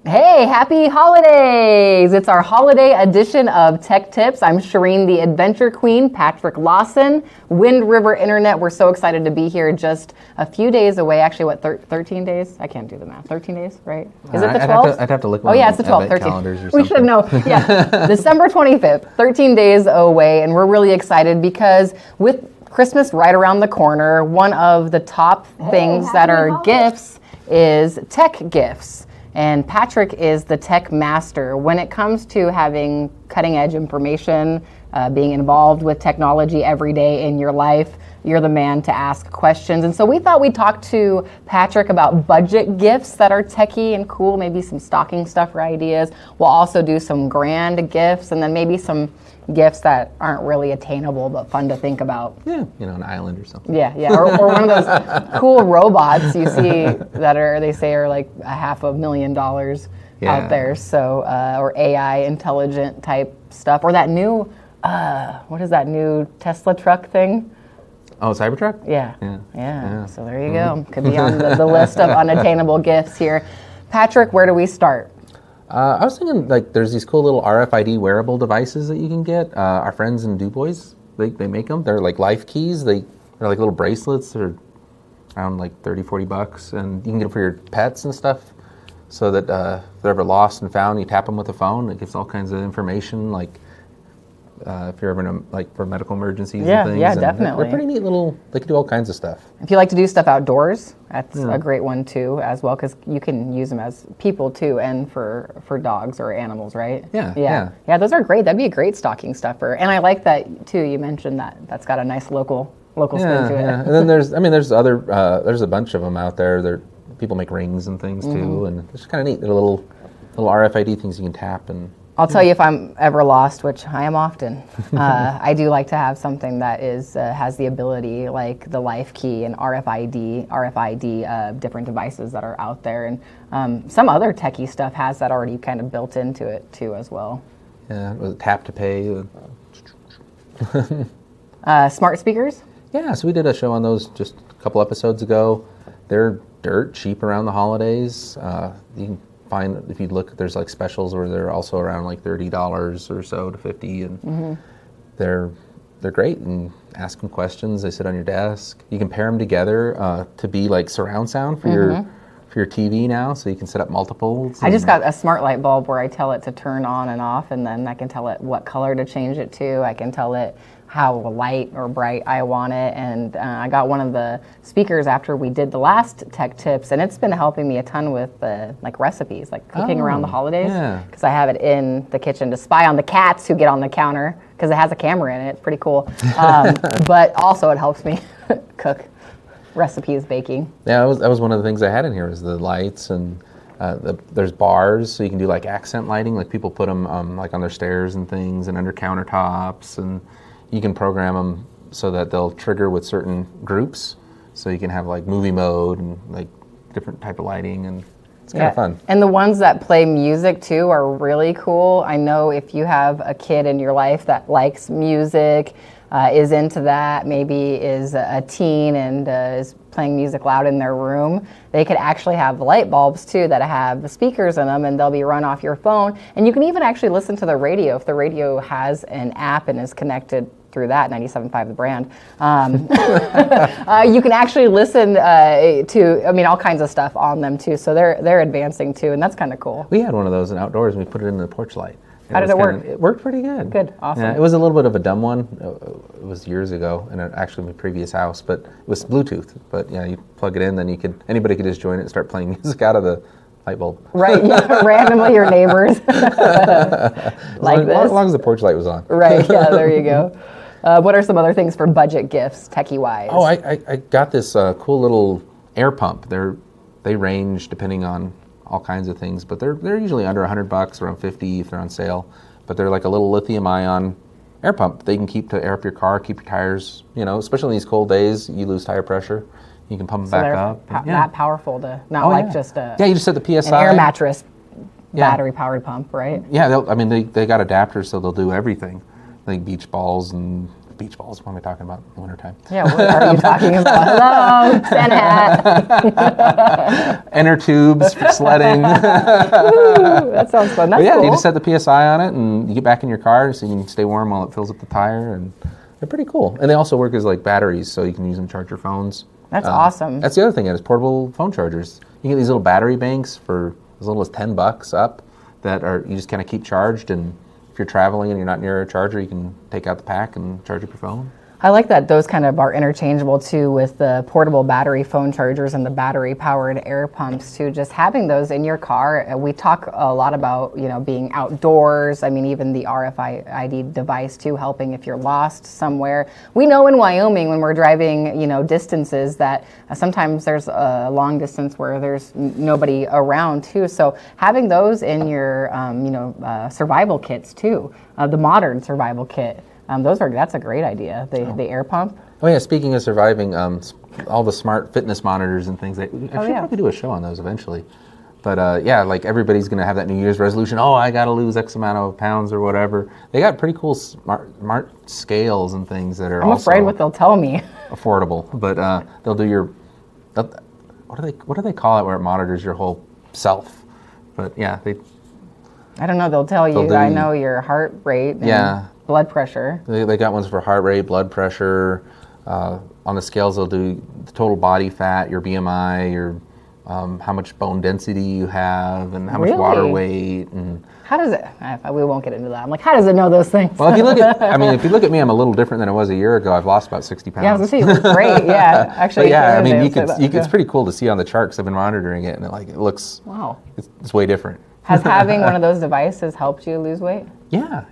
Hey, happy holidays! It's our holiday edition of Tech Tips. I'm Shireen, the Adventure Queen, Patrick Lawson, Wind River Internet. We're so excited to be here just a few days away. Actually, 13 days? I can't do the math. 13 days, right? Is it the 12th? I'd have to look. Oh, yeah, it's the 12th, 13. We should know. Yeah, December 25th, 13 days away, and we're really excited because with Christmas right around the corner, one of the top things that are gifts is tech gifts. And Patrick is the tech master when it comes to having cutting edge information, being involved with technology every day in your life. You're the man to ask questions. And so we thought we'd talk to Patrick about budget gifts that are techie and cool, maybe some stocking stuffer ideas. We'll also do some grand gifts and then maybe some gifts that aren't really attainable but fun to think about. Yeah, an island or something. Yeah, or one of those cool robots you see that they say are like $500,000 out there. So, or AI intelligent type stuff, or that new, what is that new Tesla truck thing? Oh, Cybertruck? Yeah. So there you go. Could be on the list of unattainable gifts here. Patrick, where do we start? I was thinking, there's these cool little RFID wearable devices that you can get. Our friends in DuBois, they make them. They're like life keys. They're like little bracelets. They're around like $30-$40, and you can get them for your pets and stuff. So that if they're ever lost and found, you tap them with a phone. It gives all kinds of information, like if you're ever for medical emergencies and things. Yeah, and definitely. They're pretty neat little. They can do all kinds of stuff. If you like to do stuff outdoors, that's a great one too, as well, because you can use them as people too, and for dogs or animals, right? Yeah. Those are great. That'd be a great stocking stuffer. And I like that too. You mentioned that's got a nice local spin to it. Yeah. And then there's a bunch of them out there. People make rings and things too, and it's kind of neat. They're little RFID things you can tap and. I'll tell you if I'm ever lost, which I am often. I do like to have something that has the ability, like the Life Key and RFID different devices that are out there, and some other techie stuff has that already kind of built into it too, as well. Yeah, with tap to pay. Smart speakers. Yeah, so we did a show on those just a couple episodes ago. They're dirt cheap around the holidays. You can find, if you look, there's like specials where they're also around like $30 or so to $50, and they're great. And ask them questions. They sit on your desk. You can pair them together to be like surround sound for your TV now, so you can set up multiples. I just got a smart light bulb where I tell it to turn on and off, and then I can tell it what color to change it to. I can tell it how light or bright I want it, and I got one of the speakers after we did the last Tech Tips, and it's been helping me a ton with like recipes, like cooking around the holidays, because I have it in the kitchen to spy on the cats who get on the counter, because it has a camera in it. It's pretty cool. But also it helps me cook recipes, baking. Yeah, that was one of the things I had in here, was the lights, and there's bars, so you can do like accent lighting, like people put them like on their stairs and things, and under countertops, and you can program them so that they'll trigger with certain groups. So you can have like movie mode and like different type of lighting, and it's kind of fun. And the ones that play music too are really cool. I know if you have a kid in your life that likes music, is into that, maybe is a teen and is playing music loud in their room, they could actually have light bulbs too that have the speakers in them, and they'll be run off your phone. And you can even actually listen to the radio if the radio has an app and is connected through that, 97.5 the brand. You can actually listen to, all kinds of stuff on them too. So they're advancing too, and that's kind of cool. We had one of those in outdoors, and we put it in the porch light. How did it work? It worked pretty good. Good, awesome. Yeah, it was a little bit of a dumb one. It was years ago, in actually my previous house, but it was Bluetooth. But you plug it in, then anybody could just join it and start playing music out of the light bulb. Right, randomly your neighbors. As long as the porch light was on. Right, yeah, there you go. What are some other things for budget gifts, techie-wise? Oh, I got this cool little air pump. They range depending on all kinds of things, but they're usually under $100, around $50 if they're on sale. But they're like a little lithium-ion air pump. They can keep to air up your car, keep your tires. Especially in these cold days, you lose tire pressure. You can pump them back up. That powerful to just a you just set the PSI. an air mattress battery-powered pump, right? Yeah, they got adapters, so they'll do everything, like beach balls and beach balls. What am I talking about in the wintertime? Yeah, what are you talking about? Hello, Santa hat. Inner tubes for sledding. Ooh, that sounds fun. That's But yeah, cool. you just set the PSI on it, and you get back in your car so you can stay warm while it fills up the tire, and they're pretty cool. And they also work as like batteries, so you can use them to charge your phones. That's awesome. That's the other thing, is portable phone chargers. You get these little battery banks for as little as $10 up that are, you just kind of keep charged, and if you're traveling and you're not near a charger, you can take out the pack and charge up your phone. I like that those kind of are interchangeable too with the portable battery phone chargers and the battery powered air pumps too. Just having those in your car. We talk a lot about, being outdoors. I mean, even the RFID device too, helping if you're lost somewhere. We know in Wyoming when we're driving, distances that sometimes there's a long distance where there's nobody around too. So having those in your, survival kits too, the modern survival kit. That's a great idea. The air pump. Oh yeah, speaking of surviving, all the smart fitness monitors and things. I should probably do a show on those eventually. But like everybody's going to have that New Year's resolution. Oh, I got to lose X amount of pounds or whatever. They got pretty cool smart scales and things that are. I'm afraid what they'll tell me. Affordable, but they'll do your. What do they call it where it monitors your whole self? But yeah, I don't know. They'll tell you. I know your heart rate. And blood pressure. They got ones for heart rate, blood pressure. On the scales, they'll do the total body fat, your BMI, your how much bone density you have, and how much water weight. And how does it? We won't get into that. I'm like, how does it know those things? Well, if you look at me, I'm a little different than I was a year ago. I've lost about 60 pounds. Yeah, I was gonna say you look great. Yeah, actually. But yeah, I mean, it's pretty cool to see on the chart because I've been monitoring it, and it looks. Wow. It's way different. Has having one of those devices helped you lose weight? Yeah,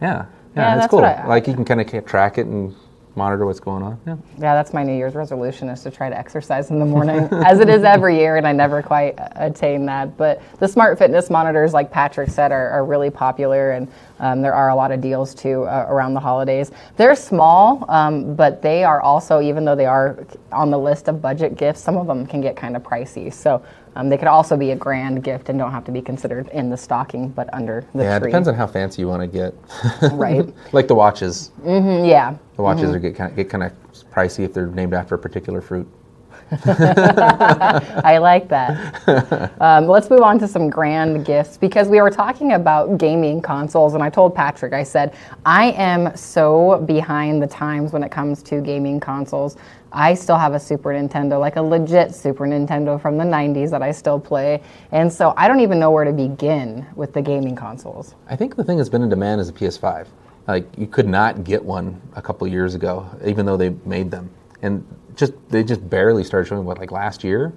that's cool. what Like you can kind of track it and monitor what's going on. Yeah, that's my New Year's resolution, is to try to exercise in the morning, as it is every year, and I never quite attain that. But the smart fitness monitors, like Patrick said, are really popular, and there are a lot of deals too around the holidays. They're small, but they are also, even though they are on the list of budget gifts, some of them can get kind of pricey. So they could also be a grand gift and don't have to be considered in the stocking, but under the tree. Yeah, it depends on how fancy you want to get. Right. Like the watches. Mm-hmm, yeah. The watches get kind of pricey if they're named after a particular fruit. I like that. Let's move on to some grand gifts, because we were talking about gaming consoles, and I told Patrick, I said, I am so behind the times when it comes to gaming consoles. I still have a Super Nintendo, like a legit Super Nintendo from the 90s that I still play. And so I don't even know where to begin with the gaming consoles. I think the thing that's been in demand is a PS5. Like, you could not get one a couple of years ago, even though they made them. And they just barely started showing, like last year.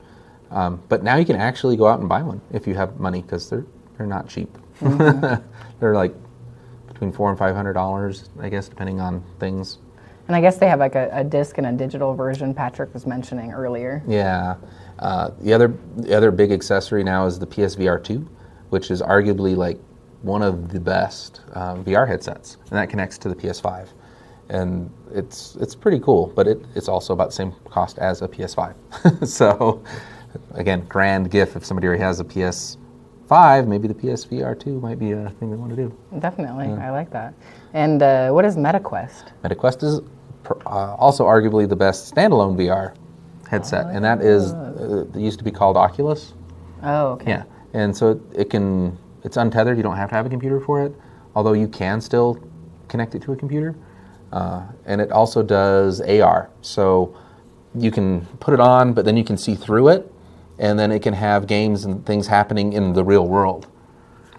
But now you can actually go out and buy one if you have money, because they're not cheap. Mm-hmm. They're like between $400 and $500, I guess, depending on things. And I guess they have like a disc and a digital version Patrick was mentioning earlier. Yeah. The other big accessory now is the PSVR 2, which is arguably like one of the best VR headsets, and that connects to the PS5. And it's pretty cool, but it's also about the same cost as a PS5. So, again, grand gift. If somebody already has a PS5, maybe the PSVR 2 might be a thing they want to do. Definitely, I like that. And what is MetaQuest? MetaQuest is also arguably the best standalone VR headset, and that is it used to be called Oculus. Oh, okay. Yeah, and so it's untethered. You don't have to have a computer for it, although you can still connect it to a computer. And it also does AR, so you can put it on, but then you can see through it, and then it can have games and things happening in the real world.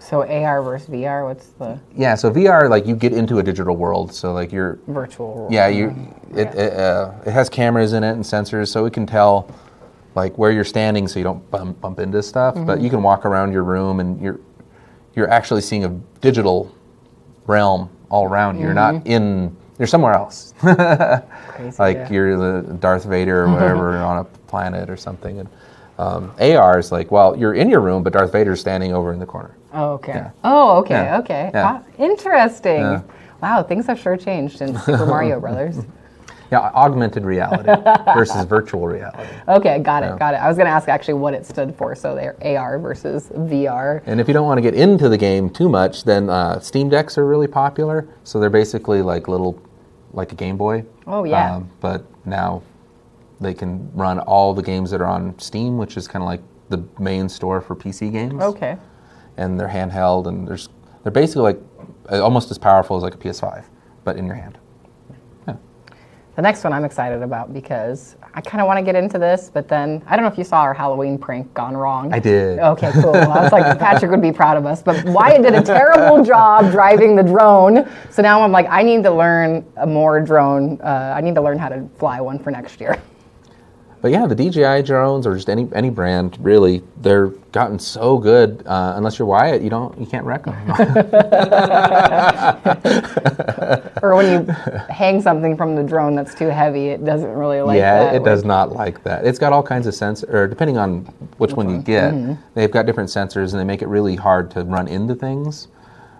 So AR versus VR, what's the? Yeah, so VR, like you get into a digital world, so like you're virtual world. Yeah, it has cameras in it and sensors, so it can tell like where you're standing, so you don't bump into stuff. Mm-hmm. But you can walk around your room, and you're actually seeing a digital realm all around you. Mm-hmm. You're somewhere else. Crazy, like you're the Darth Vader or whatever on a planet or something. And AR is like, well, you're in your room, but Darth Vader's standing over in the corner. Oh, okay. Yeah. Oh, okay, Yeah. okay. Yeah. Interesting. Yeah. Wow, things have sure changed in Super Mario Brothers. Yeah, augmented reality versus virtual reality. Okay, got it. I was going to ask actually what it stood for, so they're AR versus VR. And if you don't want to get into the game too much, then Steam Decks are really popular. So they're basically like little like a Game Boy. Oh, yeah. But now they can run all the games that are on Steam, which is kind of like the main store for PC games. Okay. And they're handheld, and they're basically like almost as powerful as like a PS5, but in your hand. Yeah. The next one I'm excited about because I kind of want to get into this, but then I don't know if you saw our Halloween prank gone wrong. I did. Okay, cool. I was like, Patrick would be proud of us, but Wyatt did a terrible job driving the drone. So now I'm like, I need to learn a more drone. I need to learn how to fly one for next year. But yeah, the DJI drones, or just any brand, really, they're gotten so good. Unless you're Wyatt, you can't wreck them. Or when you hang something from the drone that's too heavy, it doesn't really like yeah, that. it does not like that. It's got all kinds of sensors, or depending on which one you get, they've got different sensors, and they make it really hard to run into things.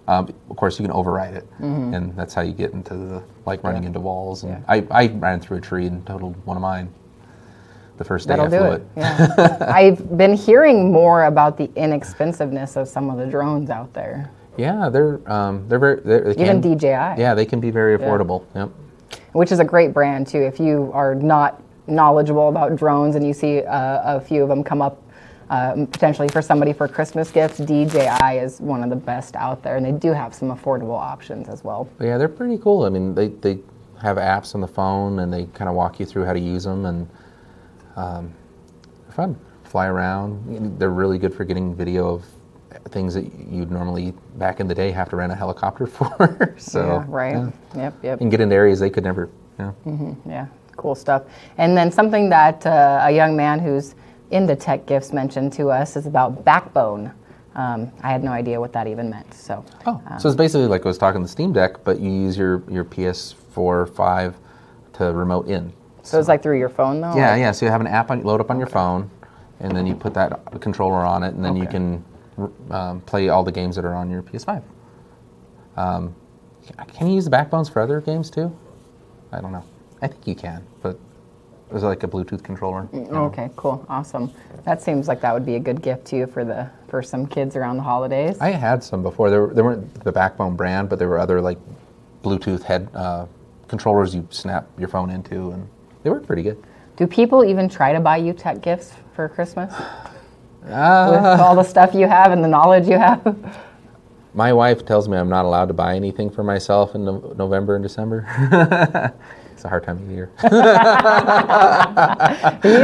Of course, you can override it, and that's how you get into the running into walls. And I ran through a tree and totaled one of mine. The first day I flew it. Yeah. I've been hearing more about the inexpensiveness of some of the drones out there. Yeah, they're very Even DJI. Yeah, they can be very affordable. Yep. Which is a great brand too. If you are not knowledgeable about drones and you see a few of them come up potentially for somebody for Christmas gifts, DJI is one of the best out there, and they do have some affordable options as well. But yeah, they're pretty cool. I mean, they have apps on the phone, and they kind of walk you through how to use them, and fun. Fly around. They're really good for getting video of things that you'd normally, back in the day, have to rent a helicopter for. So, yeah, right. Yeah. Yep. And get into areas they could never. Yeah. Yeah, cool stuff. And then something that a young man who's into tech gifts mentioned to us is about Backbone. I had no idea what that even meant. So. So it's basically like I was talking the Steam Deck, but you use your PS4, 5 to remote in. So it's like through your phone, though? Yeah. So you have an app load up on your phone, and then you put that controller on it, and then you can play all the games that are on your PS5. Can you use the Backbones for other games too? I don't know. I think you can, but there's like a Bluetooth controller. Okay, cool, awesome. That seems like that would be a good gift too for some kids around the holidays. I had some before. They weren't the Backbone brand, but there were other like Bluetooth head controllers you snap your phone into, and they work pretty good. Do people even try to buy you tech gifts for Christmas? With all the stuff you have and the knowledge you have? My wife tells me I'm not allowed to buy anything for myself in November and December. It's a hard time of year. He's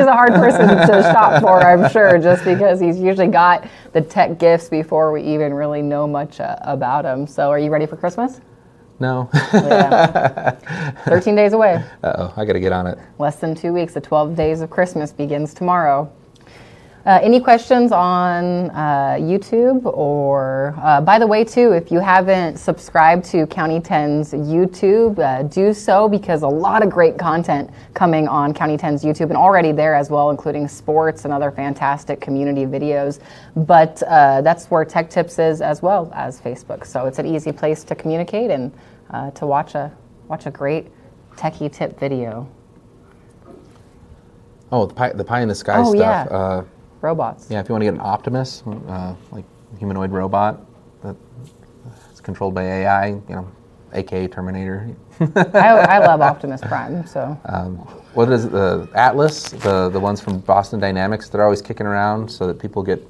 a hard person to shop for, I'm sure, just because he's usually got the tech gifts before we even really know much about him. So are you ready for Christmas? No. Yeah. 13 days away. Uh-oh, I got to get on it. Less than 2 weeks. The 12 days of Christmas begins tomorrow. Any questions on YouTube? Or, by the way, too, if you haven't subscribed to County 10's YouTube, do so, because a lot of great content coming on County 10's YouTube, and already there as well, including sports and other fantastic community videos. But that's where Tech Tips is, as well as Facebook. So it's an easy place to communicate and to watch a great techie tip video. Oh, the pie in the sky stuff. Yeah. Robots. Yeah, if you want to get an Optimus, like humanoid robot that's controlled by AI, aka Terminator. I love Optimus Prime. So. What is the Atlas? The ones from Boston Dynamics? They're always kicking around so that people get.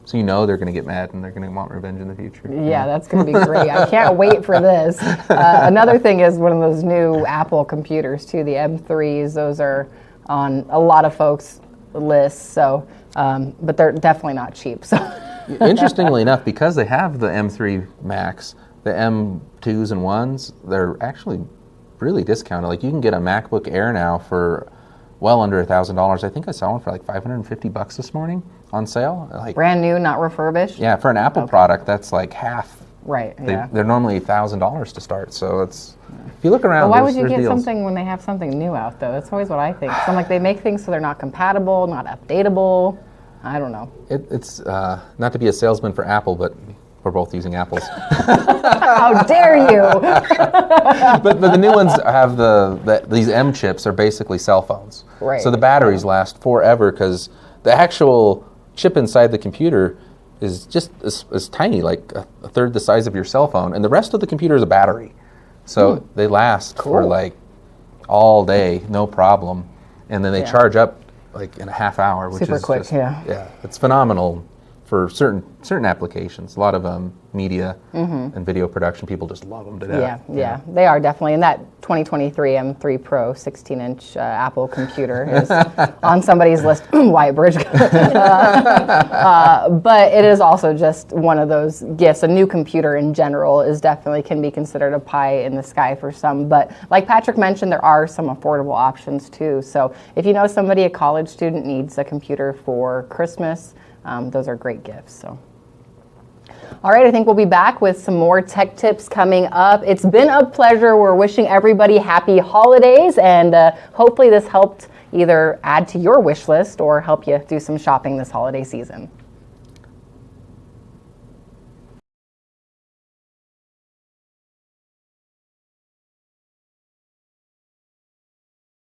So they're going to get mad and they're going to want revenge in the future. Yeah, that's going to be great. I can't wait for this. Another thing is one of those new Apple computers too, the M3s. Those are on a lot of folks' lists. So. But they're definitely not cheap. So, interestingly enough, because they have the M3 Max, the M2s and 1s, they're actually really discounted. Like you can get a MacBook Air now for well under $1,000. I think I saw one for like $550 this morning on sale. Like brand new, not refurbished. Yeah, for an Apple product, that's like half. Right. They're normally $1,000 to start. So it's if you look around. But why would you get deals. something when they have something new out though? That's always what I think. So I'm like, they make things so they're not compatible, not updatable. I don't know. It's not to be a salesman for Apple, but we're both using Apples. How dare you! but the new ones have these M chips are basically cell phones. Right. So the batteries last forever because the actual chip inside the computer is just is tiny, like a third the size of your cell phone, and the rest of the computer is a battery. So they last for like all day, no problem. And then they Yeah. charge up like in a half hour, which Super is quick, just, yeah. it's phenomenal for certain applications. A lot of media and video production, people just love them to death. Yeah, they are definitely. And that 2023 M3 Pro 16-inch Apple computer is on somebody's list. Wyatt Bridge. But it is also just one of those gifts. A new computer in general is definitely can be considered a pie in the sky for some. But like Patrick mentioned, there are some affordable options too. So if you know somebody, a college student, needs a computer for Christmas, those are great gifts. So. All right, I think we'll be back with some more tech tips coming up. It's been a pleasure. We're wishing everybody happy holidays, and hopefully this helped either add to your wish list or help you do some shopping this holiday season.